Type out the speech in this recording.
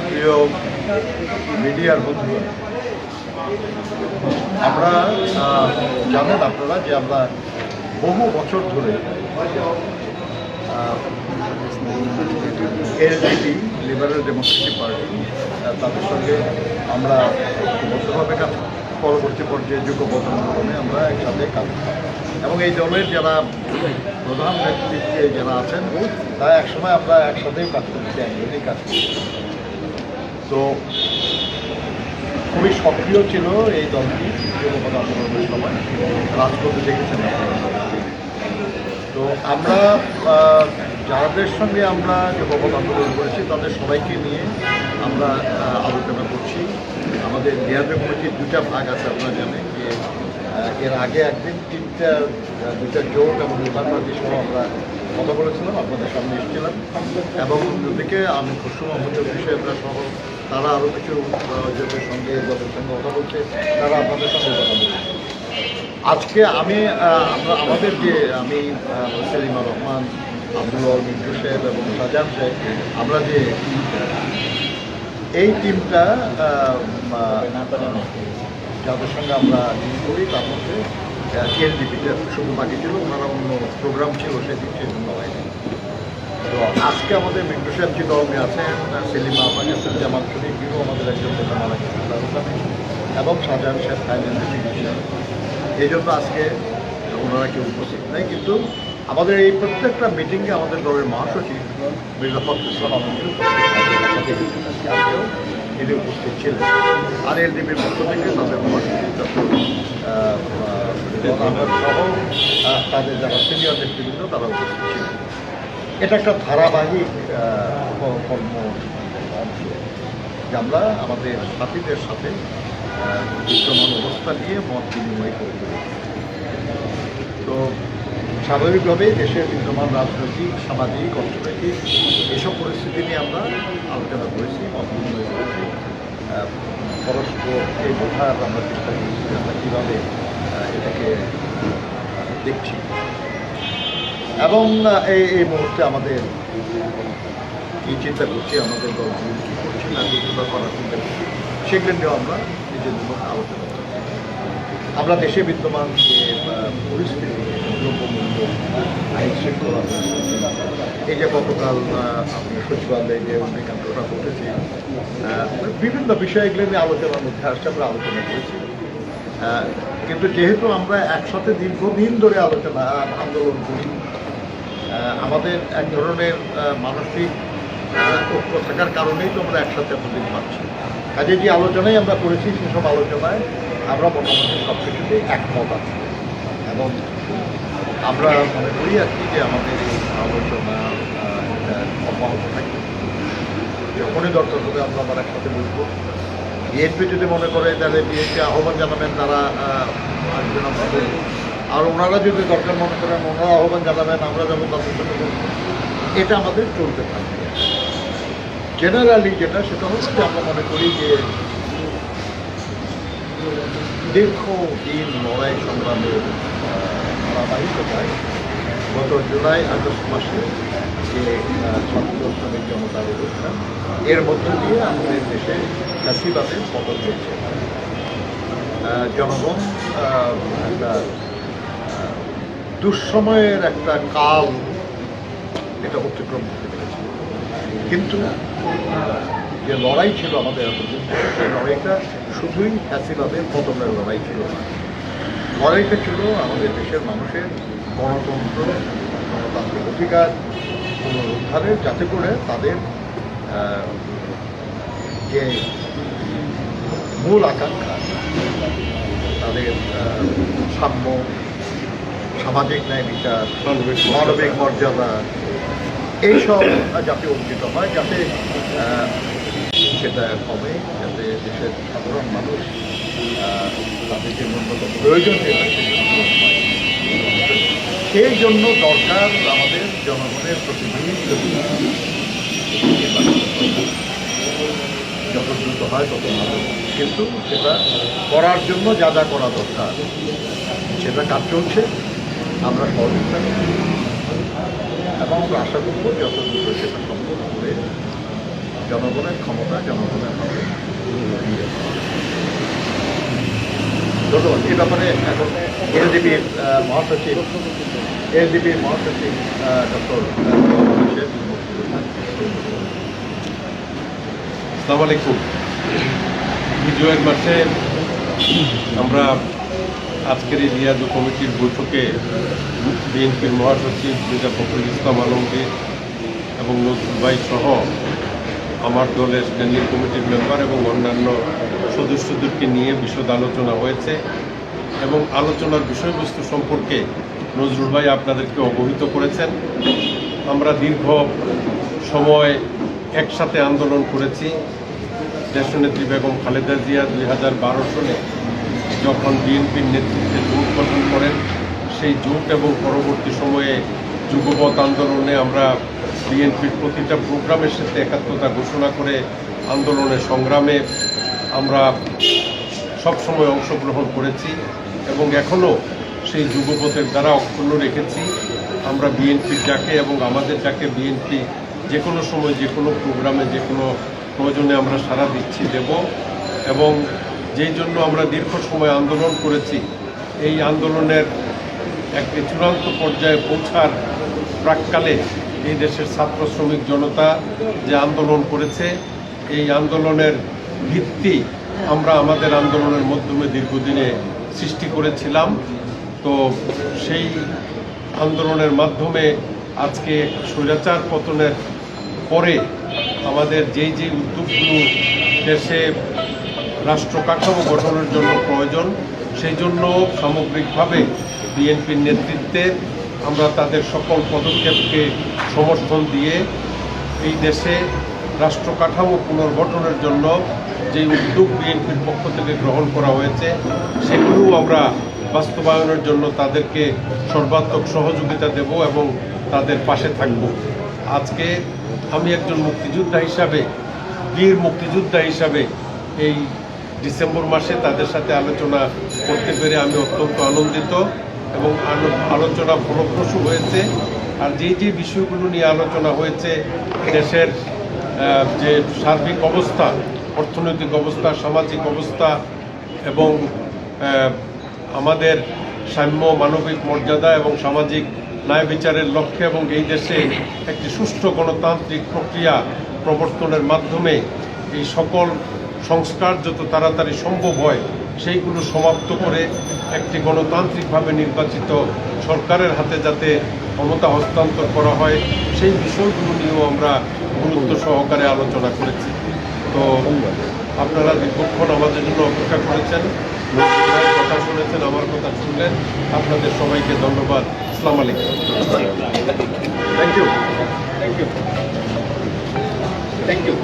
প্রিয় মিডিয়ার বন্ধুগণ, আমরা জানেন আপনারা যে আমরা বহু বছর ধরে এলডিপি লিবারেল ডেমোক্রেটিক পার্টি তাদের সঙ্গে আমরা ঐক্যবদ্ধভাবে কাজ পরবর্তী পর্যায়ে যুগপথ আন্দোলনে আমরা একসাথে কাজ করি এবং এই দলের যারা প্রধান নেতৃত্বে যারা আছেন তারা একসময় আমরা একসাথেই কাজ করছি, একজনেই কাজ করছি। তো খুবই সক্রিয় ছিল এই দলটি যুগপথ আন্দোলনের সময়, রাজপথে দেখেছেন আপনারা। তো আমরা যাদের সঙ্গে আমরা যুগপথ আন্দোলন করেছি তাদের সবাইকে নিয়ে আমরা আলোচনা করছি। আমাদের ডিআরপি কমিটির দুটা ভাগ আছে, আপনারা জানেন যে এর আগে একদিন দুইটা জোট এবং বিভাগবাদী সহ আমরা কথা বলেছিলাম, আপনাদের সামনে এসেছিলাম এবং অন্যদিকে আমি খসরু মাহমুদের বিষয়টা সহ তারা আরও কিছু জোটের সঙ্গে দলের সঙ্গে কথা বলছে, তারা আপনাদের সঙ্গে কথা বলছে। আজকে আমাদের যে আমি সেলিমা রহমান, আব্দুল মিন্টু সাহেব এবং শাহজাহান সাহেব, আমরা যে এই টিমটা যাদের সঙ্গে আমরা ডিল করি তার মধ্যে এলডিপিটা শুধু বাকি ছিল, ওনারা অন্য প্রোগ্রাম ছিল সেদিন, সেই জন্য হয়নি। তো আজকে আমাদের মিন্টু সাহেব চিটগঙ্গে আছেন, সেলিমা আফান জামাল শরীফ আমাদের একজন নেতা মারা গেছেন এবং শাহজাহান সাহেব থাইল্যান্ডে চিকিৎসা। এই জন্য আজকে ওনারা কেউ উপস্থিত নেই, কিন্তু আমাদের এই প্রত্যেকটা মিটিংয়ে আমাদের দলের মহাসচিব মির্জা ফখরুল ইসলাম আলমগীর আজকেও তিনি উপস্থিত ছিলেন। আর এলডিপির পক্ষ থেকে তাদের মহাসচিব সহ তাদের যারা সিনিয়র নেতৃবৃন্দ তারা উপস্থিত ছিলেন। এটা একটা ধারাবাহিক কর্ম অংশ যে আমরা আমাদের সাথীদের সাথে বিদ্যমান অবস্থা নিয়ে মত বিনিময় করি। তো স্বাভাবিকভাবেই দেশের বিদ্যমান রাজনৈতিক, সামাজিক, অর্থনৈতিক এসব পরিস্থিতি নিয়ে আমরা আলোচনা করেছি, মত বিনিময় করেছি, পরস্পরকে বোঝার আমরা চেষ্টা করেছি আমরা কীভাবে এটাকে দেখছি। এবং এই মুহূর্তে আমাদের কী চিন্তা করছি, আমাদের দল কী করছি না কীভাবে করার চিন্তা করছি, সেগুলো নিয়েও আমরা নিজেদের মধ্যে আলোচনা করছি। আমরা দেশে বিদ্যমান যে পরিস্থিতি, দ্রব্যমূল্য, আইন শৃঙ্খলা, এই যে গতকাল আপনি সচিবালয়ে যে অগ্নিকাণ্ডটা ঘটেছে, বিভিন্ন বিষয়গুলো নিয়ে আলোচনার মধ্যে আসছে, আমরা আলোচনা করেছি। কিন্তু যেহেতু আমরা একসাথে দীর্ঘদিন ধরে আন্দোলন করি, আমাদের এক ধরনের মানসিক ঐক্য থাকার কারণেই তো আমরা একসাথে এতদিন পাচ্ছি। কাজে যে আলোচনাই আমরা করেছি সেসব আলোচনায় আমরা মোটামুটি সব কিছুতেই একমত আছি এবং আমরা মনে করি আর কি যে আমাদের এই আলোচনা অব্যাহত থাকবে। যখনই দরকার হবে আমরা আবার একসাথে বলবো। বিএনপি যদি মনে করে তাহলে বিএনপি আহ্বান জানাবেন, তারা আসবেন, আমরা বলবো। আর ওনারা যদি দরকার মনে করেন ওনারা আহ্বান জানাবেন, আমরা যেমন তাদের সাথে বলবো। এটা আমাদের চলতে থাকবে। জেনারেলি যেটা সেটা হচ্ছে যে আমরা মনে করি যে দীর্ঘদিন লড়াই সংগ্রামের ধারাবাহিকতায় গত জুলাই আগস্ট মাসে যে ছাত্র শ্রমিক জনতার অবস্থান, এর মধ্য দিয়ে আমাদের দেশে ফ্যাসিবাদের পতন হয়েছে। জনগণ একটা দুঃসময়ের একটা কাল এটা অতিক্রম করতে পেরেছে। কিন্তু যে লড়াই ছিল আমাদের এতদিন, সেই লড়াইটা শুধুই ফ্যাসিবাদের পতনের লড়াই ছিল না। লড়াইটা ছিল আমাদের দেশের মানুষের গণতন্ত্র, গণতান্ত্রিক অধিকার পুনরুদ্ধারের, যাতে করে তাদের যে মূল আকাঙ্ক্ষা, তাদের সাম্য, সামাজিক ন্যায় বিচার, মানবিক মর্যাদা, এইসব যাতে অর্জিত হয়, যাতে সেটা কমে, যাতে দেশের সাধারণ মানুষ তাদের যে ন্যূনতম প্রয়োজন যেটা সেই জন্য দরকার আমাদের জনগণের প্রতিনিধিত্ব, যত দ্রুত হয় তত ভালো। কিন্তু সেটা করার জন্য যা যা করা দরকার সেটা কাজ চলছে, আমরা সহযোগিতা করছি এবং আমরা আশা করব যত দ্রুত সেটা সম্ভব করে জনগণের ক্ষমতা জনগণের হাতে। ধন্যবাদ। এই ব্যাপারে এখন এলডিপির মহাসচিব ডক্টর আসসালামু আলাইকুম। বিজয়ের মাসে আমরা আজকের এই রিয়াজু কমিটির বৈঠকে বিএনপির মহাসচিব মির্জা ফখরুল ইসলাম আলমগীর এবং নজরুল ভাই সহ আমার দলের স্ট্যান্ডিং কমিটির মেম্বার এবং অন্যান্য সদস্যদেরকে নিয়ে বিশদ আলোচনা হয়েছে এবং আলোচনার বিষয়বস্তু সম্পর্কে নজরুল ভাই আপনাদেরকে অবহিত করেছেন। আমরা দীর্ঘ সময় একসাথে আন্দোলন করেছি। দেশনেত্রী বেগম খালেদা জিয়া 2012 সালে যখন বিএনপির নেতৃত্বে জোট গঠন করেন, সেই জোট এবং পরবর্তী সময়ে যুগপৎ আন্দোলনে আমরা বিএনপির প্রতিটা প্রোগ্রামের সাথে একাত্মতা ঘোষণা করে আন্দোলনের সংগ্রামে আমরা সবসময় অংশগ্রহণ করেছি এবং এখনও সেই যুগপথের দ্বারা অক্ষুণ্ণ রেখেছি। আমরা বিএনপির ডাকে এবং আমাদের ডাকে বিএনপি যে কোনো সময় যে কোনো প্রোগ্রামে যে কোনো প্রয়োজনে আমরা সাড়া দিচ্ছি দেব এবং যেই জন্য আমরা দীর্ঘ সময় আন্দোলন করেছি, এই আন্দোলনের একটি চূড়ান্ত পর্যায়ে পৌঁছার প্রাককালে এই দেশের ছাত্র শ্রমিক জনতা যে আন্দোলন করেছে, এই আন্দোলনের ভিত্তি আমরা আমাদের আন্দোলনের মাধ্যমে দীর্ঘদিনে সৃষ্টি করেছিলাম। তো সেই আন্দোলনের মাধ্যমে আজকে স্বৈরাচার পতনের পরে আমাদের যেই উদ্যোগগুলো দেশে রাষ্ট্র কাঠামো গঠনের জন্য প্রয়োজন, সেই জন্য সামগ্রিকভাবে বিএনপির নেতৃত্বে আমরা তাদের সকল পদক্ষেপকে সমর্থন দিয়ে এই দেশে রাষ্ট্র কাঠামো পুনর্গঠনের জন্য যে উদ্যোগ বিএনপির পক্ষ থেকে গ্রহণ করা হয়েছে, সেগুলো আমরা বাস্তবায়নের জন্য তাদেরকে সর্বাত্মক সহযোগিতা দেব এবং তাদের পাশে থাকব। আজকে আমি একজন মুক্তিযোদ্ধা হিসাবে, বীর মুক্তিযোদ্ধা হিসাবে এই ডিসেম্বর মাসে তাদের সাথে আলোচনা করতে পেরে আমি অত্যন্ত আনন্দিত এবং আলোচনা ফলপ্রসূ হয়েছে। আর যে বিষয়গুলো নিয়ে আলোচনা হয়েছে, দেশের যে সার্বিক অবস্থা, অর্থনৈতিক অবস্থা, সামাজিক অবস্থা এবং আমাদের সাম্য, মানবিক মর্যাদা এবং সামাজিক ন্যায় বিচারের লক্ষ্যে এবং এই দেশে একটি সুষ্ঠু গণতান্ত্রিক প্রক্রিয়া প্রবর্তনের মাধ্যমে এই সকল সংস্কার যত তাড়াতাড়ি সম্ভব হয় সেইগুলো সমাপ্ত করে একটি গণতান্ত্রিকভাবে নির্বাচিত সরকারের হাতে যাতে ক্ষমতা হস্তান্তর করা হয়, সেই বিষয়গুলো নিয়েও আমরা গুরুত্ব সহকারে আলোচনা করেছি। তো আপনারা দীর্ঘক্ষণ আমাদের জন্য অপেক্ষা করেছেন, কথা শুনেছেন, আমার কথা শুনলেন। আপনাদের সবাইকে ধন্যবাদ। আসসালামু আলাইকুম। Thank you. Thank you.